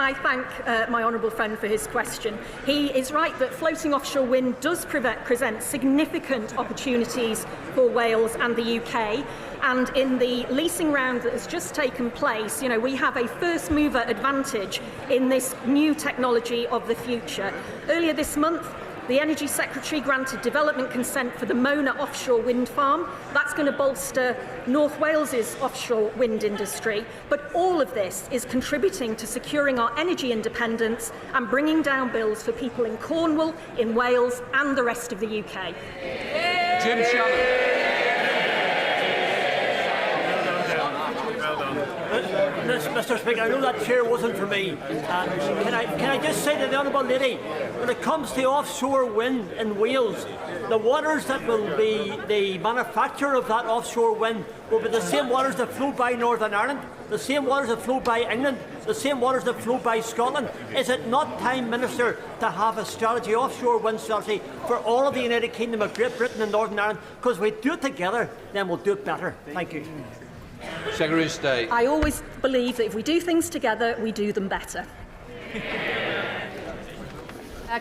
I thank my honourable friend for his question. He is right that floating offshore wind does present significant opportunities for Wales and the UK. And in the leasing round that has just taken place, we have a first mover advantage in this new technology of the future. Earlier this month, the Energy Secretary granted development consent for the Mona offshore wind farm. That's going to bolster North Wales's offshore wind industry. But all of this is contributing to securing our energy independence and bringing down bills for people in Cornwall, in Wales and the rest of the UK. Jim Shannon. Mr. Speaker, I know that chair wasn't for me. Can I just say to the honourable lady, when it comes to offshore wind in Wales, the waters that will be the manufacture of that offshore wind will be the same waters that flow by Northern Ireland, the same waters that flow by England, the same waters that flow by Scotland. Is it not time, Minister, to have a strategy, offshore wind strategy, for all of the United Kingdom of Great Britain and Northern Ireland? Because we do it together, then we'll do it better. Thank you. Secretary of State. I always believe that if we do things together, we do them better.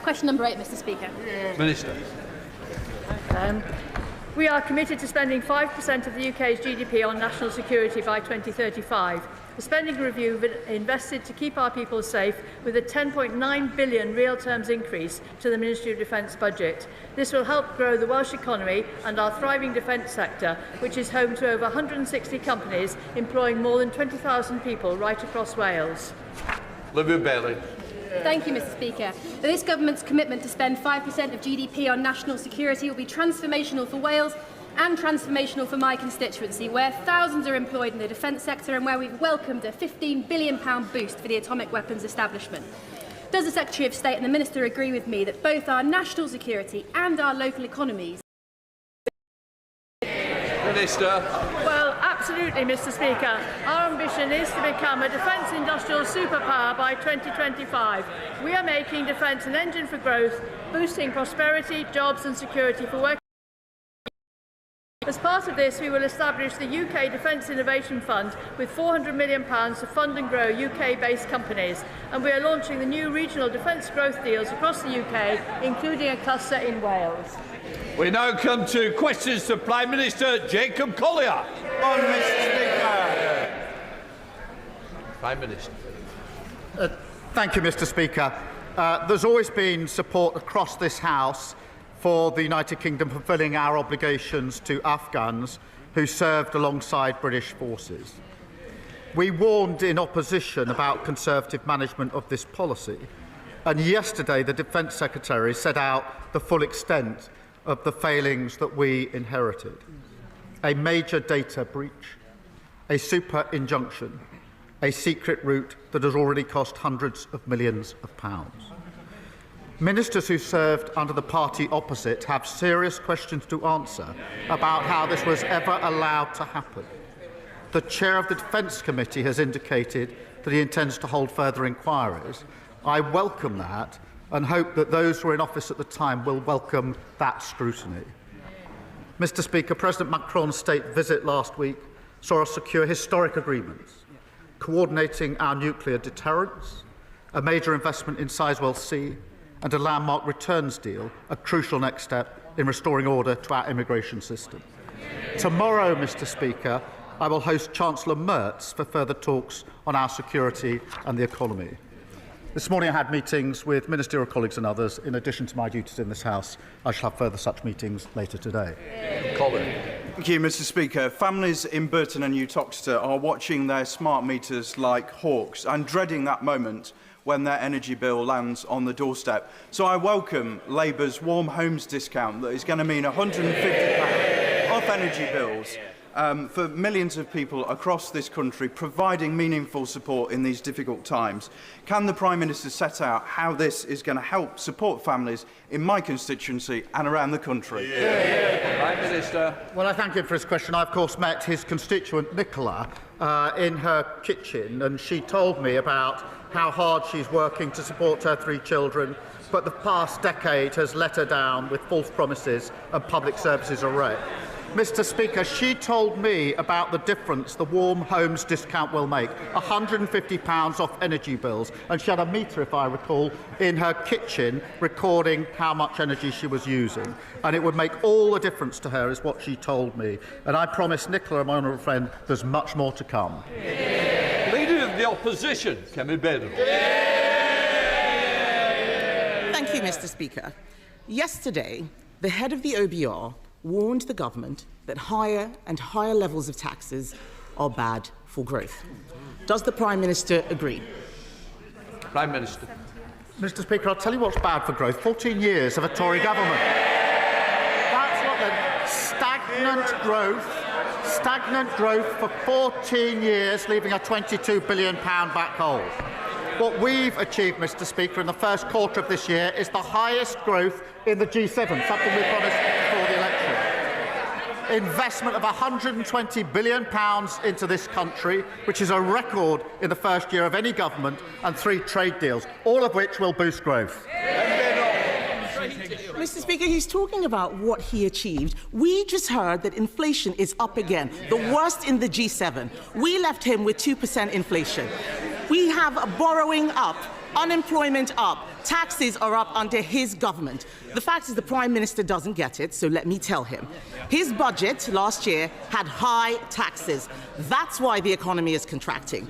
Question number 8, Mr. Speaker. Minister. We are committed to spending 5% of the UK's GDP on national security by 2035. The spending review invested to keep our people safe with a £10.9 billion real terms increase to the Ministry of Defence budget. This will help grow the Welsh economy and our thriving defence sector, which is home to over 160 companies employing more than 20,000 people right across Wales. Olivia Bailey. Thank you, Mr. Speaker. This government's commitment to spend 5% of GDP on national security will be transformational for Wales and transformational for my constituency, where thousands are employed in the defence sector and where we've welcomed a £15 billion boost for the atomic weapons establishment. Does the Secretary of State and the Minister agree with me that both our national security and our local economies... Minister. Well, absolutely, Mr. Speaker. Our ambition is to become a defence industrial superpower by 2025. We are making defence an engine for growth, boosting prosperity, jobs and security for working. As part of this, we will establish the UK Defence Innovation Fund with £400 million to fund and grow UK-based companies. And we are launching the new regional defence growth deals across the UK, including a cluster in Wales. We now come to questions to Prime Minister Jacob Collier. On, Mr. Speaker. Prime Minister. Thank you, Mr. Speaker. There's always been support across this House for the United Kingdom fulfilling our obligations to Afghans who served alongside British forces. We warned in opposition about Conservative management of this policy, and yesterday the Defence Secretary set out the full extent of the failings that we inherited. A major data breach, a super injunction, a secret route that has already cost hundreds of millions of pounds. Ministers who served under the party opposite have serious questions to answer about how this was ever allowed to happen. The chair of the Defence Committee has indicated that he intends to hold further inquiries. I welcome that and hope that those who were in office at the time will welcome that scrutiny. Mr. Speaker, President Macron's state visit last week saw us secure historic agreements, coordinating our nuclear deterrence, a major investment in Sizewell C, and a landmark returns deal, a crucial next step in restoring order to our immigration system. Tomorrow, Mr. Speaker, I will host Chancellor Merz for further talks on our security and the economy. This morning I had meetings with ministerial colleagues and others. In addition to my duties in this House, I shall have further such meetings later today. Colin. Thank you, Mr. Speaker. Families in Burton and Uttoxeter are watching their smart meters like hawks and dreading that moment when their energy bill lands on the doorstep. So I welcome Labour's Warm Homes discount that is going to mean £150 off energy bills for millions of people across this country, providing meaningful support in these difficult times. Can the Prime Minister set out how this is going to help support families in my constituency and around the country? Prime Minister. Well, I thank him for his question. I, of course, met his constituent Nicola in her kitchen, and she told me about how hard she's working to support her 3 children, but the past decade has let her down with false promises and public services are wrecked. Mr. Speaker, she told me about the difference the Warm Homes discount will make, £150 off energy bills, and she had a meter, if I recall, in her kitchen recording how much energy she was using. And it would make all the difference to her, is what she told me. And I promise Nicola, my honourable friend, there's much more to come. Leader of the Opposition, Kemi Badenoch. Thank you, Mr. Speaker. Yesterday, the head of the OBR warned the government that higher and higher levels of taxes are bad for growth. Does the Prime Minister agree? Prime Minister. Mr. Speaker, I'll tell you what's bad for growth. 14 years of a Tory government. That's what the stagnant growth for 14 years, leaving a £22 billion black hole. What we've achieved, Mr. Speaker, in the first quarter of this year is the highest growth in the G7, something we promised before the election. Investment of £120 billion into this country, which is a record in the first year of any government, and 3 trade deals, all of which will boost growth. Mr. Speaker, he's talking about what he achieved. We just heard that inflation is up again, the worst in the G7. We left him with 2% inflation. We have a borrowing up, unemployment up, taxes are up under his government. The fact is the Prime Minister doesn't get it, so let me tell him. His budget last year had high taxes. That's why the economy is contracting.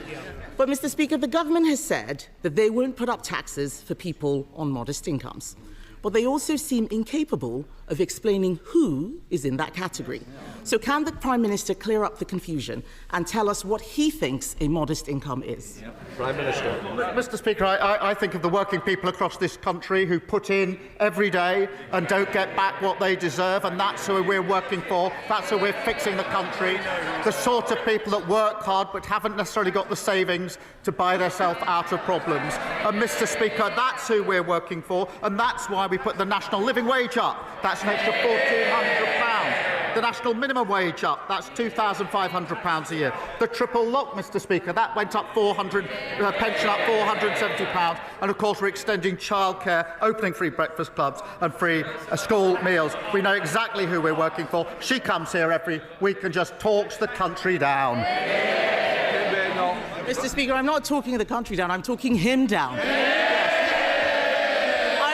But, Mr. Speaker, the government has said that they won't put up taxes for people on modest incomes. But they also seem incapable of explaining who is in that category. So can the Prime Minister clear up the confusion and tell us what he thinks a modest income is? Prime Minister. Mr. Speaker, I think of the working people across this country who put in every day and don't get back what they deserve, and that's who we're working for. That's who we're fixing the country. The sort of people that work hard but haven't necessarily got the savings to buy themselves out of problems. And, Mr. Speaker, that's who we're working for, and that's why we put the national living wage up. That's an extra £1,400. The national minimum wage up, that's £2,500 a year. The triple lock, Mr. Speaker, that went up pension up £470. And of course we're extending childcare, opening free breakfast clubs and free school meals. We know exactly who we're working for. She comes here every week and just talks the country down. Mr. Speaker, I'm not talking the country down, I'm talking him down. I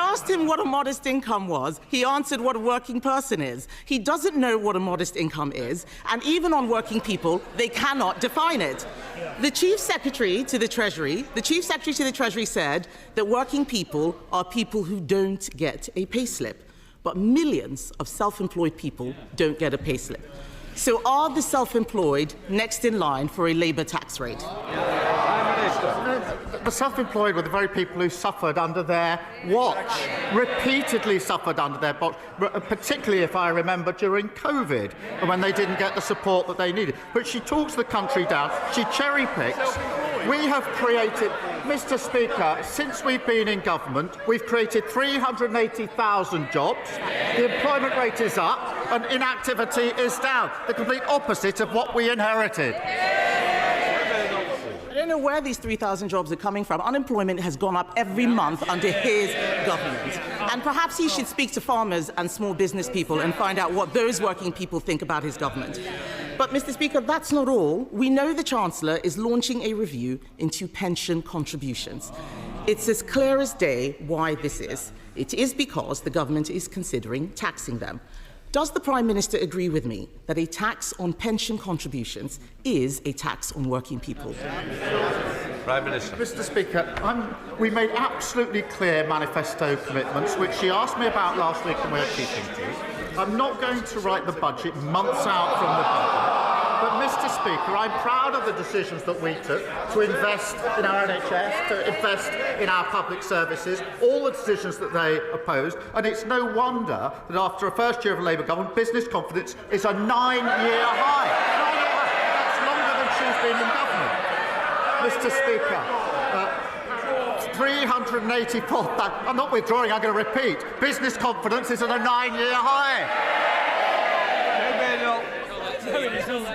asked him what a modest income was. He answered what a working person is. He doesn't know what a modest income is, and even on working people, they cannot define it. The Chief Secretary to the Treasury said that working people are people who don't get a payslip, but millions of self-employed people don't get a payslip. So are the self-employed next in line for a Labour tax rate? The self-employed were the very people who suffered under their watch, repeatedly suffered under their watch, particularly, if I remember, during COVID, when they didn't get the support that they needed. But she talks the country down, she cherry-picks. We have created, Mr. Speaker, since we've been in government, we've created 380,000 jobs, the employment rate is up, and inactivity is down, the complete opposite of what we inherited. I don't know where these 3,000 jobs are coming from. Unemployment has gone up every month under his government. And perhaps he should speak to farmers and small business people and find out what those working people think about his government. But, Mr. Speaker, that's not all. We know the Chancellor is launching a review into pension contributions. It's as clear as day why this is. It is because the government is considering taxing them. Does the Prime Minister agree with me that a tax on pension contributions is a tax on working people? Prime Minister. Mr. Speaker, we made absolutely clear manifesto commitments, which she asked me about last week and we're keeping to. I'm not going to write the budget months out from the budget. But, Mr. Speaker, I'm proud of the decisions that we took to invest in our NHS, to invest in our public services, all the decisions that they opposed. And it's no wonder that after a first year of a Labour government, business confidence is a 9-year high. 9 years. That's longer than she's been in government. Mr. Speaker, 384,000. I'm not withdrawing, I'm going to repeat. Business confidence is at a 9-year high.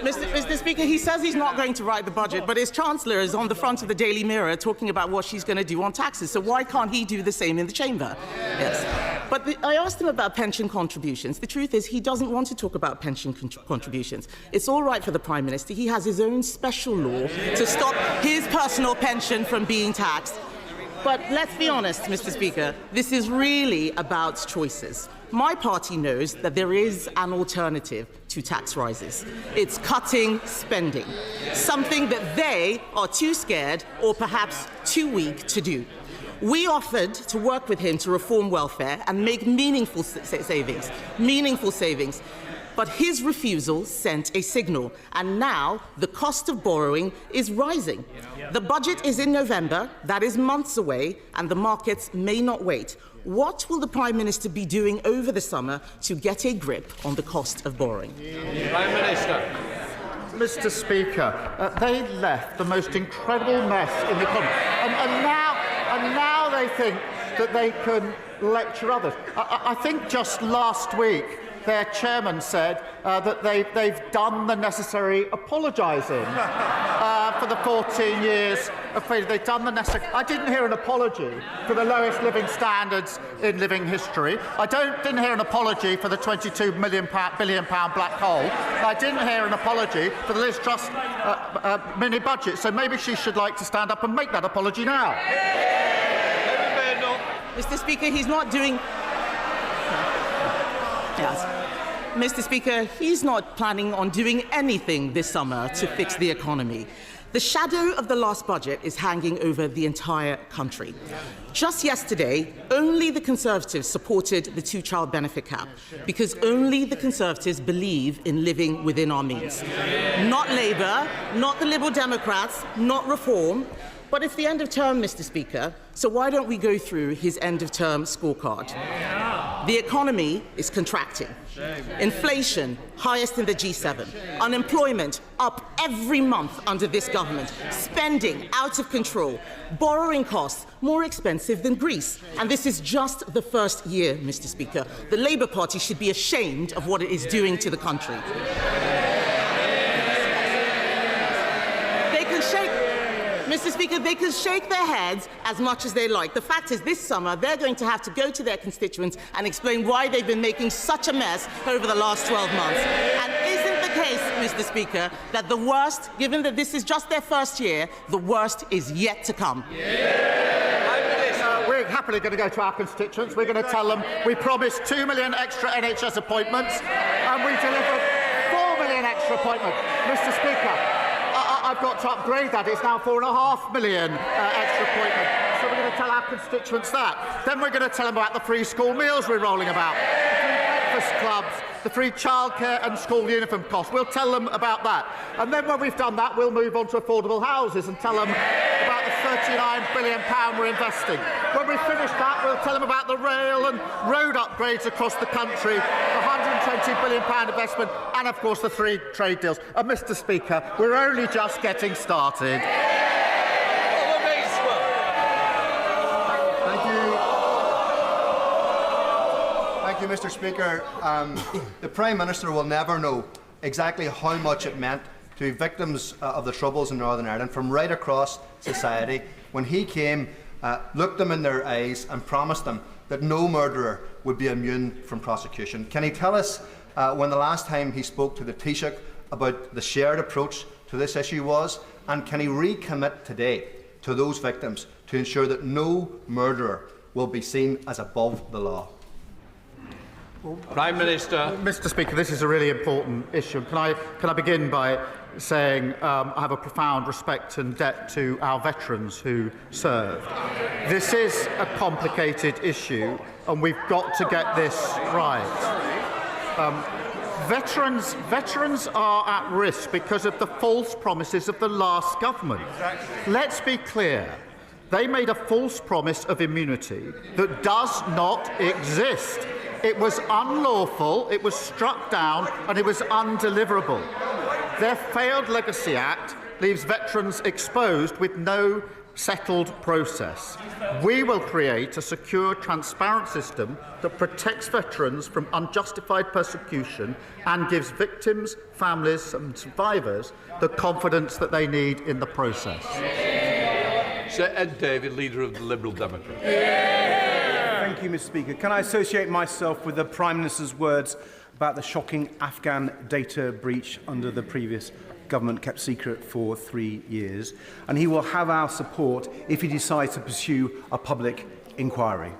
Mr. Speaker, he says he's not going to write the budget, but his Chancellor is on the front of the Daily Mirror talking about what she's going to do on taxes. So why can't he do the same in the Chamber? Yes. But I asked him about pension contributions. The truth is he doesn't want to talk about pension contributions. It's all right for the Prime Minister. He has his own special law to stop his personal pension from being taxed. But let's be honest, Mr. Speaker, this is really about choices. My party knows that there is an alternative to tax rises. It's cutting spending, something that they are too scared or perhaps too weak to do. We offered to work with him to reform welfare and make meaningful savings. But his refusal sent a signal, and now the cost of borrowing is rising. The budget is in November, that is months away, and the markets may not wait. What will the Prime Minister be doing over the summer to get a grip on the cost of borrowing? Prime Minister. Mr. Speaker, they left the most incredible mess in the economy, and now they think that they can lecture others. I think just last week their chairman said that they've done the necessary apologising for the 14 years of failure. They've done the necessary. I didn't hear an apology for the lowest living standards in living history. I didn't hear an apology for the £22 billion black hole. I didn't hear an apology for the Liz Truss mini budget. So maybe she should like to stand up and make that apology now. Mr. Speaker, he's not doing... Yes. Mr. Speaker, he's not planning on doing anything this summer to fix the economy. The shadow of the last budget is hanging over the entire country. Just yesterday, only the Conservatives supported the two-child benefit cap, because only the Conservatives believe in living within our means. Not Labour, not the Liberal Democrats, not Reform. But it's the end of term, Mr. Speaker, so why don't we go through his end-of-term scorecard? The economy is contracting. Inflation, highest in the G7. Unemployment, up every month under this government. Spending, out of control. Borrowing costs, more expensive than Greece. And this is just the first year, Mr. Speaker. The Labour Party should be ashamed of what it is doing to the country. Mr. Speaker, they can shake their heads as much as they like. The fact is, this summer, they're going to have to go to their constituents and explain why they've been making such a mess over the last 12 months. And isn't the case, Mr. Speaker, that the worst, given that this is just their first year, the worst is yet to come? We're happily going to go to our constituents. We're going to tell them we promised 2 million extra NHS appointments and we delivered 4 million extra appointments. Mr. Speaker, I've got to upgrade that. It's now 4.5 million extra appointments. So we're going to tell our constituents that. Then we're going to tell them about the free school meals we're rolling about, the free breakfast clubs, the free childcare and school uniform costs. We'll tell them about that. And then when we've done that, we'll move on to affordable houses and tell them about the £39 billion we're investing. When we finish that, we'll tell them about the rail and road upgrades across the country, the £120 billion investment, and of course the 3 trade deals. And Mr. Speaker, we're only just getting started. Thank you, Mr. Speaker. The Prime Minister will never know exactly how much it meant to victims of the Troubles in Northern Ireland from right across society when he came, looked them in their eyes and promised them that no murderer would be immune from prosecution. Can he tell us when the last time he spoke to the Taoiseach about the shared approach to this issue was, and can he recommit today to those victims to ensure that no murderer will be seen as above the law? Prime Minister. Mr. Speaker, this is a really important issue. Can I begin by saying I have a profound respect and debt to our veterans who served. This is a complicated issue, and we've got to get this right. Veterans are at risk because of the false promises of the last government. Let's be clear. They made a false promise of immunity that does not exist. It was unlawful, it was struck down, and it was undeliverable. Their failed Legacy Act leaves veterans exposed with no settled process. We will create a secure, transparent system that protects veterans from unjustified persecution and gives victims, families and survivors the confidence that they need in the process. Sir Ed David, Leader of the Liberal Democrats. Thank you, Mr. Speaker. Can I associate myself with the Prime Minister's words about the shocking Afghan data breach under the previous government kept secret for 3 years? And he will have our support if he decides to pursue a public inquiry.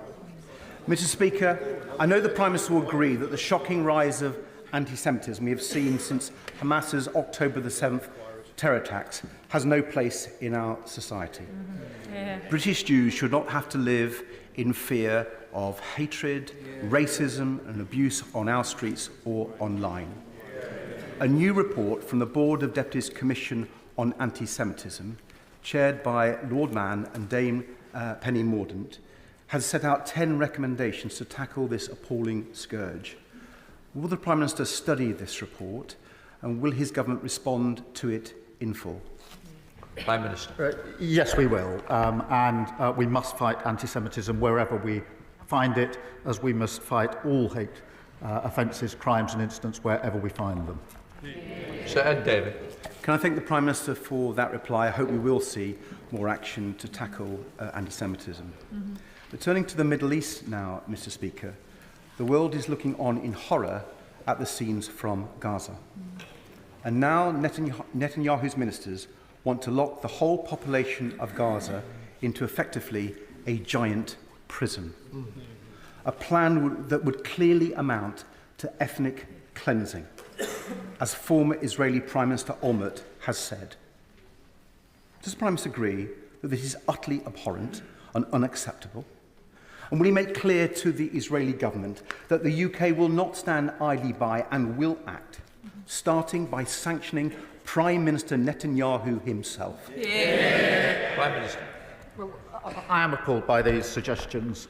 Mr. Speaker, I know the Prime Minister will agree that the shocking rise of anti-Semitism we have seen since Hamas's October the 7th terror attacks has no place in our society. British Jews should not have to live in fear of hatred, racism and abuse on our streets or online. A new report from the Board of Deputies Commission on Anti-Semitism, chaired by Lord Mann and Dame Penny Mordaunt, has set out 10 recommendations to tackle this appalling scourge. Will the Prime Minister study this report, and will his government respond to it in full? Prime Minister. Yes, we will. We must fight anti-Semitism wherever we find it, as we must fight all hate offences, crimes and incidents wherever we find them. Sir Ed David. Can I thank the Prime Minister for that reply? I hope we will see more action to tackle anti-Semitism. Returning to the Middle East now, Mr. Speaker, the world is looking on in horror at the scenes from Gaza. And now Netanyahu's ministers want to lock the whole population of Gaza into effectively a giant prison. A plan that would clearly amount to ethnic cleansing, as former Israeli Prime Minister Olmert has said. Does the Prime Minister agree that this is utterly abhorrent and unacceptable? And will he make clear to the Israeli government that the UK will not stand idly by and will act, starting by sanctioning Prime Minister Netanyahu himself? Prime Minister. Well, I am appalled by these suggestions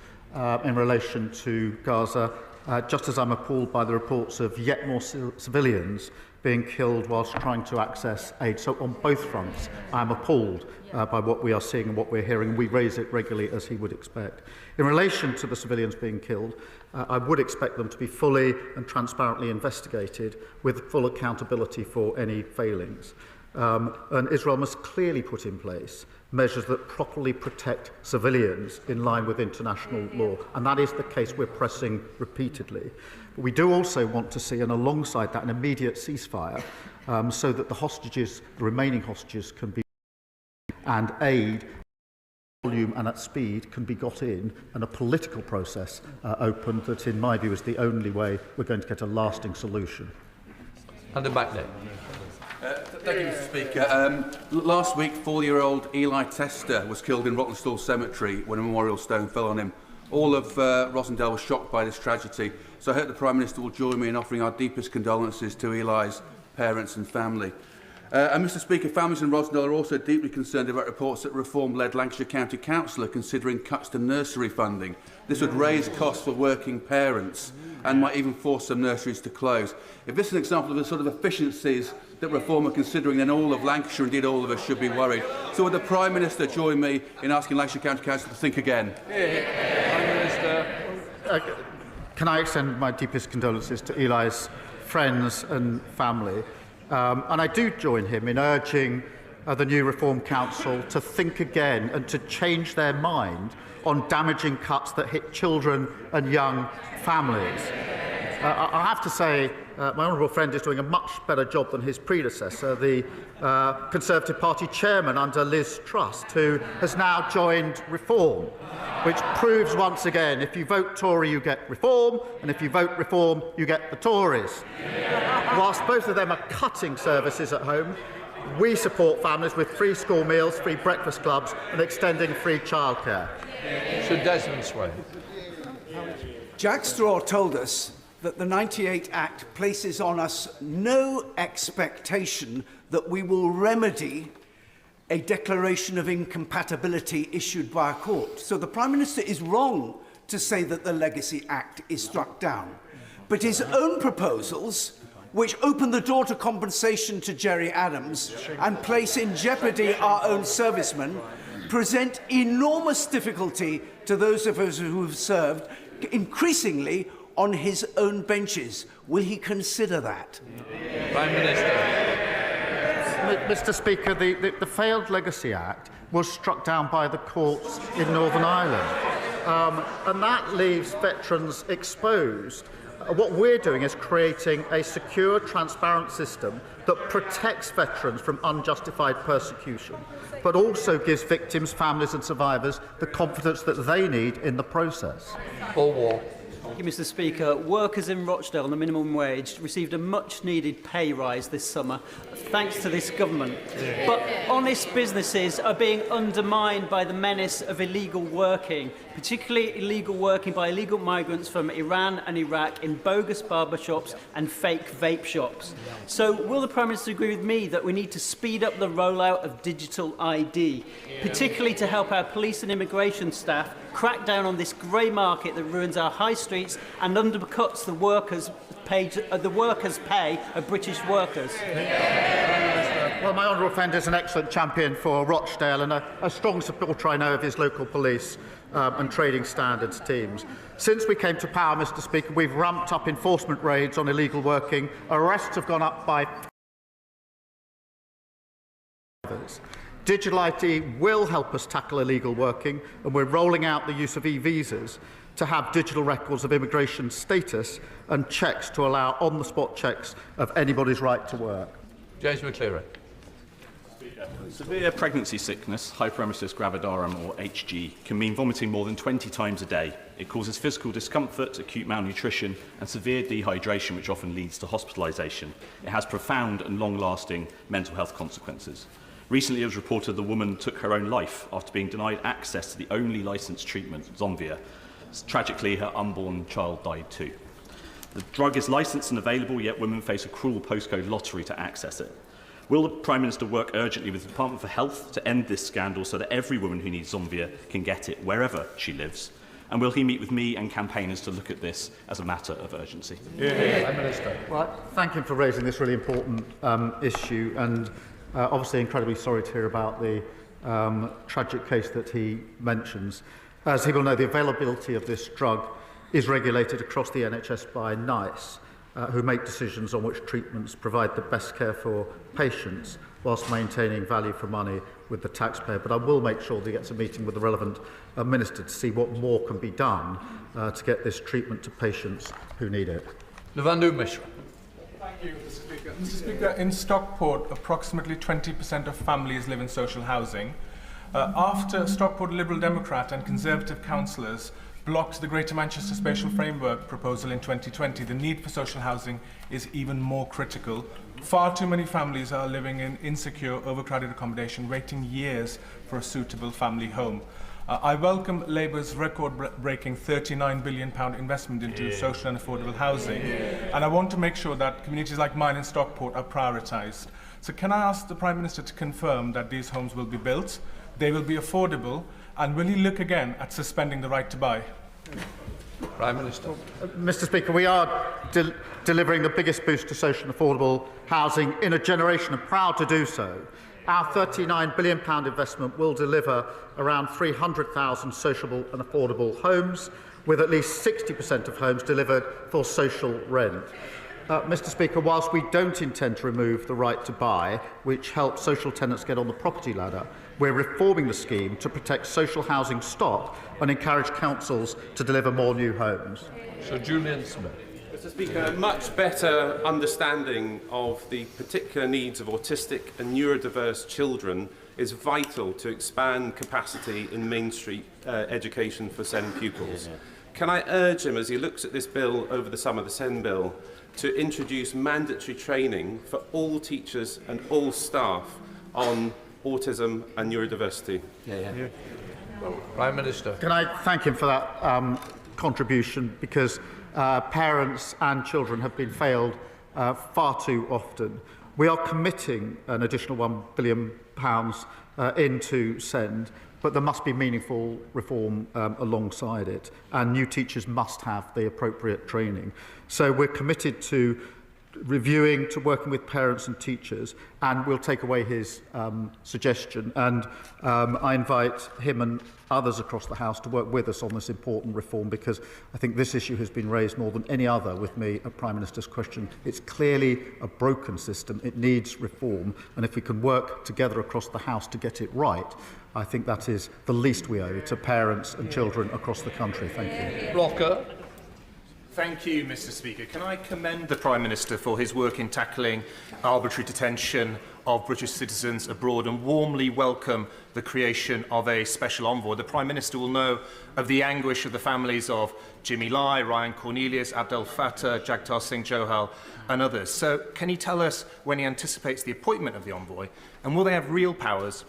in relation to Gaza, just as I'm appalled by the reports of yet more civilians being killed whilst trying to access aid. So on both fronts, I'm appalled by what we are seeing and what we're hearing. We raise it regularly, as he would expect. In relation to the civilians being killed, I would expect them to be fully and transparently investigated with full accountability for any failings. And Israel must clearly put in place measures that properly protect civilians in line with international law. And that is the case we're pressing repeatedly. But we do also want to see, and alongside that, an immediate ceasefire so that the hostages, the remaining hostages, can be and aid volume and at speed can be got in, and a political process opened that, in my view, is the only way we're going to get a lasting solution. And the back there. Thank you, Mr. Speaker. Last week, 4-year-old Eli Tester was killed in Rocklestall Cemetery when a memorial stone fell on him. All of Rosendale was shocked by this tragedy, so I hope the Prime Minister will join me in offering our deepest condolences to Eli's parents and family. And Mr. Speaker, families in Rosendale are also deeply concerned about reports that Reform-led Lancashire County Council are considering cuts to nursery funding. This would raise costs for working parents and might even force some nurseries to close. If this is an example of the sort of efficiencies that Reform are considering, then all of Lancashire, indeed all of us, should be worried. So would the Prime Minister join me in asking Lancashire County Council to think again? Prime Minister. Can I extend my deepest condolences to Eli's friends and family? And I do join him in urging the new Reform Council to think again and to change their mind on damaging cuts that hit children and young families. I have to say, my honourable friend is doing a much better job than his predecessor, the Conservative Party chairman under Liz Truss, who has now joined Reform, which proves once again, if you vote Tory, you get Reform, and if you vote Reform, you get the Tories. Whilst both of them are cutting services at home, we support families with free school meals, free breakfast clubs, and extending free childcare. Sir Desmond Swayne. Jack Straw told us that the 98 Act places on us no expectation that we will remedy a declaration of incompatibility issued by a court. So the Prime Minister is wrong to say that the Legacy Act is struck down. But his own proposals, which open the door to compensation to Gerry Adams and place in jeopardy our own servicemen, present enormous difficulty to those of us who have served, increasingly on his own benches. Will he consider that? Prime Minister. Mr. Speaker, the failed Legacy Act was struck down by the courts in Northern Ireland. and that leaves veterans exposed. What we're doing is creating a secure, transparent system that protects veterans from unjustified persecution, but also gives victims, families and survivors the confidence that they need in the process. Paul Wall. Thank you, Mr. Speaker. Workers in Rochdale on the minimum wage received a much-needed pay rise this summer, thanks to this government. But honest businesses are being undermined by the menace of illegal working, particularly illegal working by illegal migrants from Iran and Iraq in bogus barbershops and fake vape shops. So will the Prime Minister agree with me that we need to speed up the rollout of digital ID, particularly to help our police and immigration staff crack down on this grey market that ruins our high streets and undercuts the workers' pay of British workers? Well, my honourable friend is an excellent champion for Rochdale and a strong supporter, I know, of his local police and trading standards teams. Since we came to power, Mr. Speaker, we've ramped up enforcement raids on illegal working. Arrests have gone up by Digital ID will help us tackle illegal working, and we're rolling out the use of e-visas to have digital records of immigration status and checks to allow on-the-spot checks of anybody's right to work. James McCleary. Severe pregnancy sickness, hyperemesis gravidarum or HG, can mean vomiting more than 20 times a day. It causes physical discomfort, acute malnutrition and severe dehydration, which often leads to hospitalisation. It has profound and long-lasting mental health consequences. Recently, it was reported the woman took her own life after being denied access to the only licensed treatment, Zomvia. Tragically, her unborn child died too. The drug is licensed and available, yet women face a cruel postcode lottery to access it. Will the Prime Minister work urgently with the Department for Health to end this scandal so that every woman who needs Zomvia can get it wherever she lives? And will he meet with me and campaigners to look at this as a matter of urgency? Prime Minister. Well, thank him for raising this really important issue, and obviously incredibly sorry to hear about the tragic case that he mentions. As he will know, the availability of this drug is regulated across the NHS by NICE, who make decisions on which treatments provide the best care for patients whilst maintaining value for money with the taxpayer. But I will make sure that he gets a meeting with the relevant minister to see what more can be done to get this treatment to patients who need it. Navandu Mishra. Thank you, Mr. Speaker. Mr. Speaker, in Stockport, approximately 20% of families live in social housing. After Stockport Liberal Democrat and Conservative councillors blocked the Greater Manchester Spatial Framework proposal in 2020, the need for social housing is even more critical. Far too many families are living in insecure, overcrowded accommodation, waiting years for a suitable family home. I welcome Labour's record-breaking £39 billion investment into social and affordable housing, and I want to make sure that communities like mine in Stockport are prioritised. So can I ask the Prime Minister to confirm that these homes will be built, they will be affordable, and will he look again at suspending the right to buy? Prime Minister. Mr. Speaker, we are delivering the biggest boost to social and affordable housing in a generation, and proud to do so. Our £39 billion investment will deliver around 300,000 sociable and affordable homes, with at least 60% of homes delivered for social rent. Mr. Speaker, whilst we don't intend to remove the right to buy, which helps social tenants get on the property ladder, we're reforming the scheme to protect social housing stock and encourage councils to deliver more new homes. Sir Julian Smith. Mr. Speaker, a much better understanding of the particular needs of autistic and neurodiverse children is vital to expand capacity in mainstream education for SEND pupils. Can I urge him, as he looks at this bill over the summer, the SEND bill, to introduce mandatory training for all teachers and all staff on autism and neurodiversity? Prime Minister. Can I thank him for that contribution, because parents and children have been failed far too often. We are committing an additional £1 billion into SEND, but there must be meaningful reform alongside it, and new teachers must have the appropriate training. So we're committed to reviewing to working with parents and teachers, and we'll take away his suggestion. And I invite him and others across the House to work with us on this important reform, because I think this issue has been raised more than any other with me at Prime Minister's question. It's clearly a broken system. It needs reform, and if we can work together across the House to get it right, I think that is the least we owe to parents and children across the country. Thank you. Rocker. Thank you, Mr. Speaker. Can I commend the Prime Minister for his work in tackling arbitrary detention of British citizens abroad and warmly welcome the creation of a special envoy. The Prime Minister will know of the anguish of the families of Jimmy Lai, Ryan Cornelius, Abdel Fattah, Jagtar Singh Johal and others. So can he tell us when he anticipates the appointment of the envoy, and will they have real powers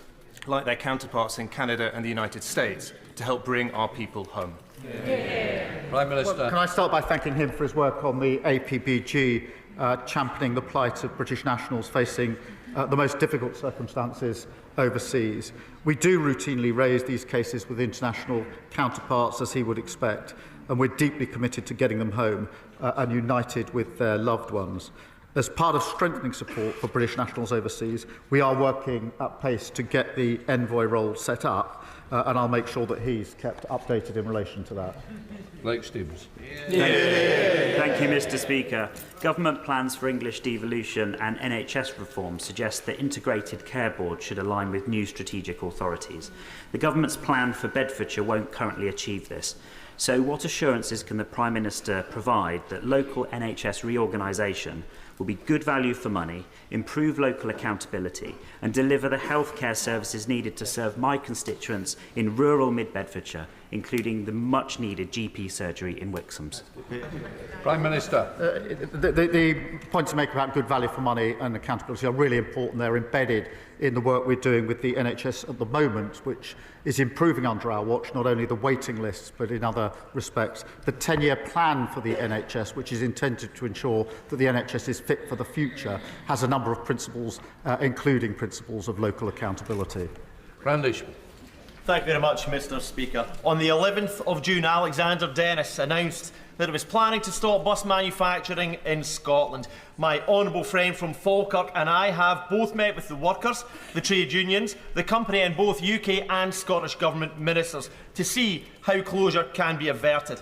like their counterparts in Canada and the United States to help bring our people home? Prime Minister. Well, can I start by thanking him for his work on the APBG, championing the plight of British nationals facing the most difficult circumstances overseas. We do routinely raise these cases with international counterparts, as he would expect, and we're deeply committed to getting them home and united with their loved ones. As part of strengthening support for British nationals overseas, we are working at pace to get the envoy role set up, and I'll make sure that he's kept updated in relation to that. Blake Stevens. Thank you, Mr. Speaker. Government plans for English devolution and NHS reform suggest that integrated care boards should align with new strategic authorities. The government's plan for Bedfordshire won't currently achieve this. So what assurances can the Prime Minister provide that local NHS reorganisation will be good value for money, improve local accountability and deliver the healthcare services needed to serve my constituents in rural mid-Bedfordshire, including the much-needed GP surgery in Wixhams? Prime Minister. The points you make about good value for money and accountability are really important. They're embedded in the work we're doing with the NHS at the moment, which is improving under our watch, not only the waiting lists, but in other respects. The 10-year plan for the NHS, which is intended to ensure that the NHS is fit for the future, has a number of principles, including principles of local accountability. Brandish. Thank you very much, Mr. Speaker. On the 11th of June, Alexander Dennis announced that it was planning to stop bus manufacturing in Scotland. My honourable friend from Falkirk and I have both met with the workers, the trade unions, the company and both UK and Scottish Government ministers to see how closure can be averted.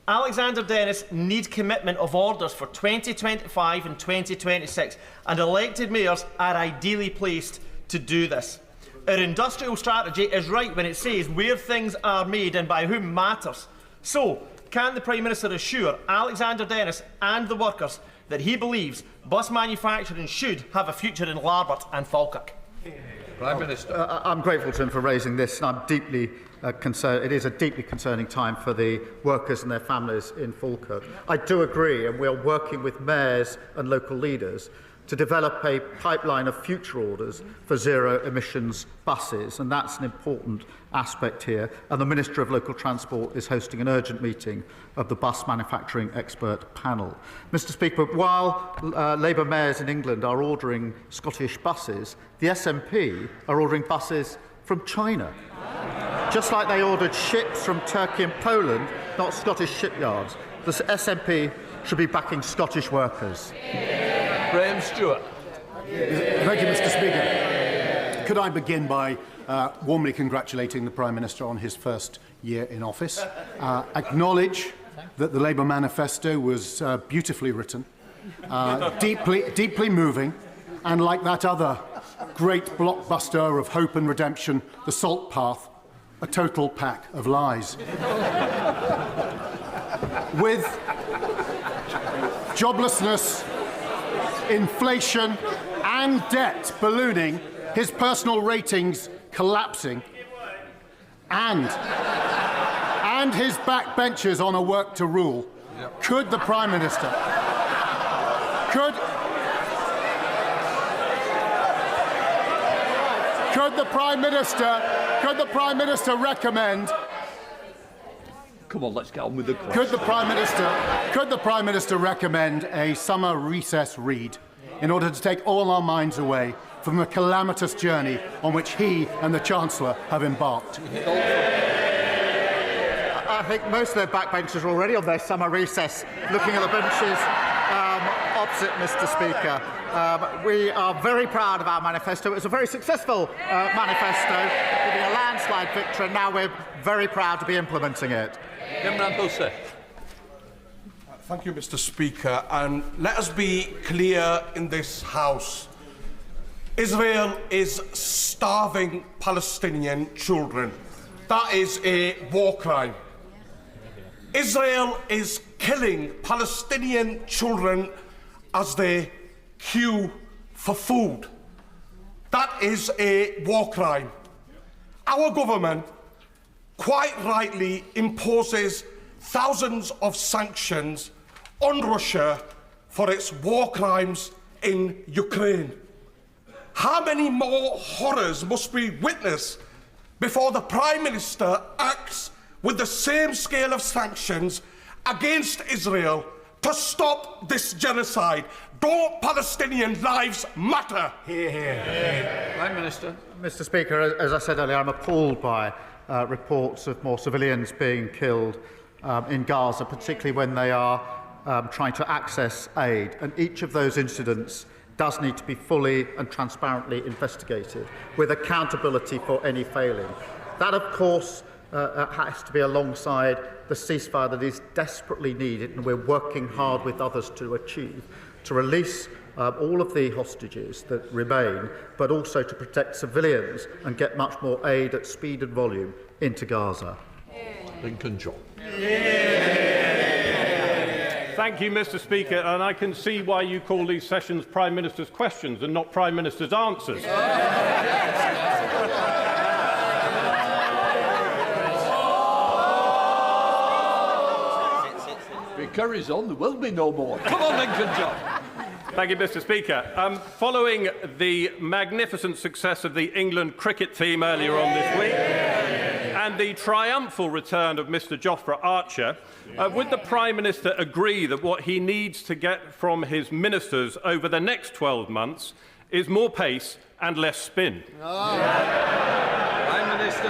Alexander Dennis needs commitment of orders for 2025 and 2026, and elected mayors are ideally placed to do this. Our industrial strategy is right when it says where things are made and by whom matters. So, can the Prime Minister assure Alexander Dennis and the workers that he believes bus manufacturing should have a future in Larbert and Falkirk? Prime Minister. I'm grateful to him for raising this, and I'm deeply concerned. It is a deeply concerning time for the workers and their families in Falkirk. I do agree, and we are working with mayors and local leaders to develop a pipeline of future orders for zero-emissions buses, and that's an important aspect here. And the Minister of Local Transport is hosting an urgent meeting of the bus manufacturing expert panel. Mr. Speaker, while Labour mayors in England are ordering Scottish buses, the SNP are ordering buses from China. Just like they ordered ships from Turkey and Poland, not Scottish shipyards. The SNP should be backing Scottish workers. Graham Stewart. Thank you, Mr. Speaker. Could I begin by warmly congratulating the Prime Minister on his first year in office, acknowledge that the Labour manifesto was beautifully written, deeply moving, and like that other great blockbuster of hope and redemption, The Salt Path, a total pack of lies. With joblessness, inflation and debt ballooning, his personal ratings collapsing, and his backbenchers on a work to rule, could the Prime Minister recommend? Come on, let's get on with the question. Could the Prime Minister recommend a summer recess read in order to take all our minds away from the calamitous journey on which he and the Chancellor have embarked? I think most of their backbenchers are already on their summer recess, looking at the benches opposite, Mr. Speaker. We are very proud of our manifesto. It was a very successful manifesto, giving a landslide victory, and now we're very proud to be implementing it. Thank you, Mr. Speaker. And let us be clear in this House. Israel is starving Palestinian children. That is a war crime. Israel is killing Palestinian children as they queue for food. That is a war crime. Our government quite rightly imposes thousands of sanctions on Russia for its war crimes in Ukraine. How many more horrors must we witness before the Prime Minister acts with the same scale of sanctions against Israel to stop this genocide? Don't Palestinian lives matter? Hear, hear. Prime Minister. Mr. Speaker, as I said earlier, I'm appalled by reports of more civilians being killed in Gaza, particularly when they are trying to access aid. And each of those incidents does need to be fully and transparently investigated, with accountability for any failing. That, of course, has to be alongside the ceasefire that is desperately needed, and we're working hard with others to achieve, to release all of the hostages that remain, but also to protect civilians and get much more aid at speed and volume into Gaza. Lincoln John. Thank you, Mr. Speaker, and I can see why you call these sessions Prime Minister's questions and not Prime Minister's answers. If it carries on, there will be no more. Come on, Lincoln John. Thank you, Mr. Speaker. Following the magnificent success of the England cricket team earlier on this week, and the triumphal return of Mr. Jofra Archer, would the Prime Minister agree that what he needs to get from his ministers over the next 12 months is more pace and less spin? Prime Minister.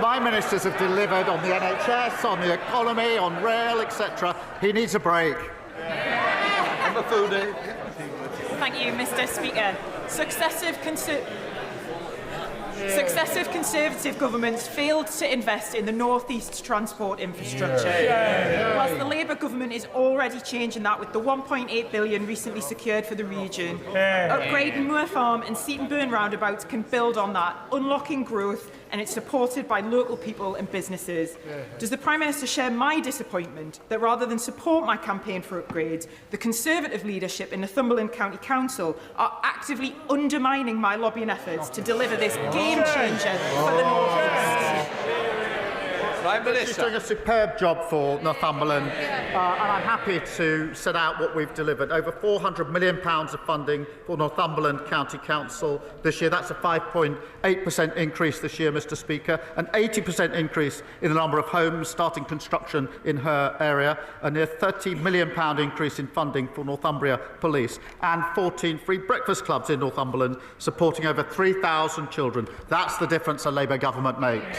My ministers have delivered on the NHS, on the economy, on rail, etc. He needs a break. Thank you, Mr. Speaker. Successive Conservative governments failed to invest in the North East transport infrastructure, whilst the Labour government is already changing that with the £1.8 billion recently secured for the region. Upgrading Moor Farm and Seaton Burn roundabouts can build on that, unlocking growth, and it's supported by local people and businesses. Does the Prime Minister share my disappointment that rather than support my campaign for upgrades, the Conservative leadership in Northumberland County Council are actively undermining my lobbying efforts to deliver this game changer for the North East? Prime Minister. She's doing a superb job for Northumberland, and I'm happy to set out what we've delivered. Over £400 million of funding for Northumberland County Council this year. That's a 5.8% increase this year, Mr. Speaker, an 80% increase in the number of homes starting construction in her area, a near £30 million increase in funding for Northumbria Police, and 14 free breakfast clubs in Northumberland, supporting over 3,000 children. That's the difference a Labour government makes.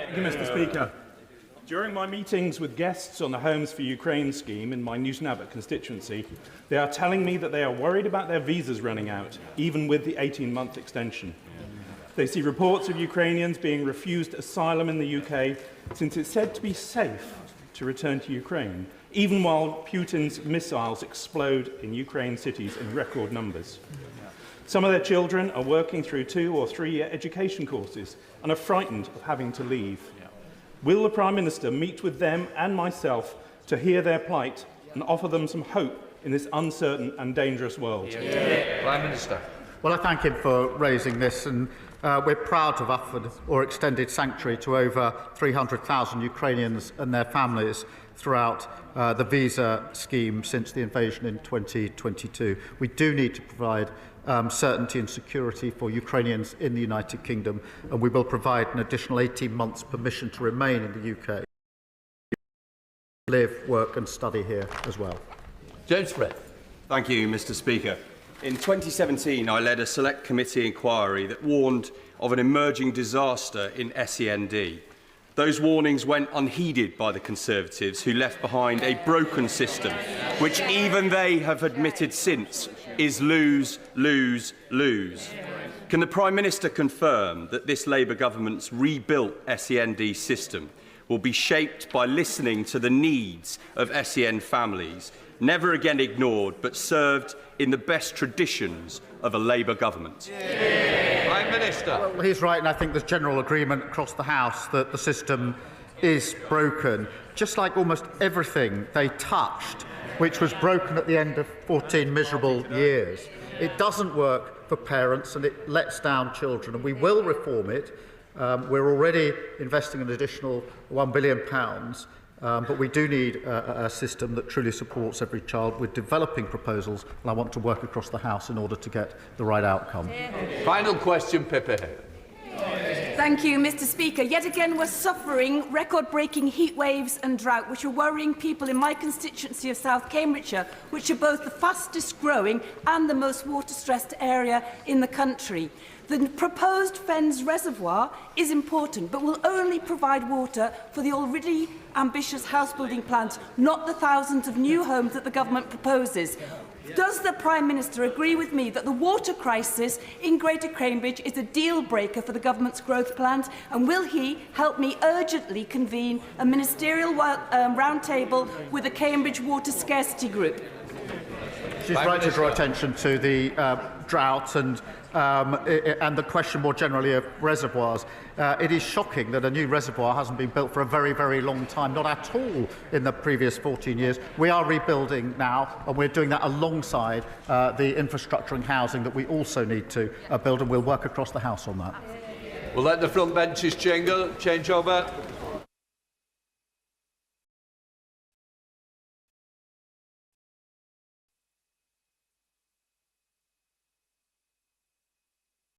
Thank you, Mr. Speaker. During my meetings with guests on the Homes for Ukraine scheme in my Newton Abbot constituency, they are telling me that they are worried about their visas running out, even with the 18-month extension. They see reports of Ukrainians being refused asylum in the UK since it's said to be safe to return to Ukraine, even while Putin's missiles explode in Ukraine cities in record numbers. Some of their children are working through 2- or 3-year education courses and are frightened of having to leave. Will the Prime Minister meet with them and myself to hear their plight and offer them some hope in this uncertain and dangerous world? Prime Minister. Well, I thank him for raising this, and we're proud to have offered or extended sanctuary to over 300,000 Ukrainians and their families throughout the visa scheme since the invasion in 2022. We do need to provide certainty and security for Ukrainians in the United Kingdom, and we will provide an additional 18 months permission to remain in the UK, live, work and study here as well. James Brett. Thank you, Mr. Speaker. In 2017, I led a select committee inquiry that warned of an emerging disaster in SEND. Those warnings went unheeded by the Conservatives, who left behind a broken system, which even they have admitted since is lose, lose, lose. Can the Prime Minister confirm that this Labour government's rebuilt SEND system will be shaped by listening to the needs of SEN families, never again ignored, but served in the best traditions of a Labour government? Prime Minister. Well, he's right, and I think there's general agreement across the House that the system is broken, just like almost everything they touched, which was broken at the end of 14 miserable years. It doesn't work for parents, and it lets down children, and we will reform it. We're already investing an additional £1 billion, but we do need a system that truly supports every child. We're developing proposals, and I want to work across the House in order to get the right outcome. Final question, Pippa. Thank you, Mr. Speaker. Yet again, we're suffering record-breaking heat waves and drought, which are worrying people in my constituency of South Cambridgeshire, which are both the fastest-growing and the most water-stressed area in the country. The proposed Fens Reservoir is important, but will only provide water for the already ambitious house-building plans, not the thousands of new homes that the government proposes. Does the Prime Minister agree with me that the water crisis in Greater Cambridge is a deal-breaker for the government's growth plans, and will he help me urgently convene a ministerial roundtable with the Cambridge Water Scarcity Group? She's right to draw attention to the drought and the question more generally of reservoirs. It is shocking that a new reservoir hasn't been built for a very, very long time, not at all in the previous 14 years. We are rebuilding now, and we're doing that alongside the infrastructure and housing that we also need to build, and we'll work across the House on that. We'll let the front benches change over.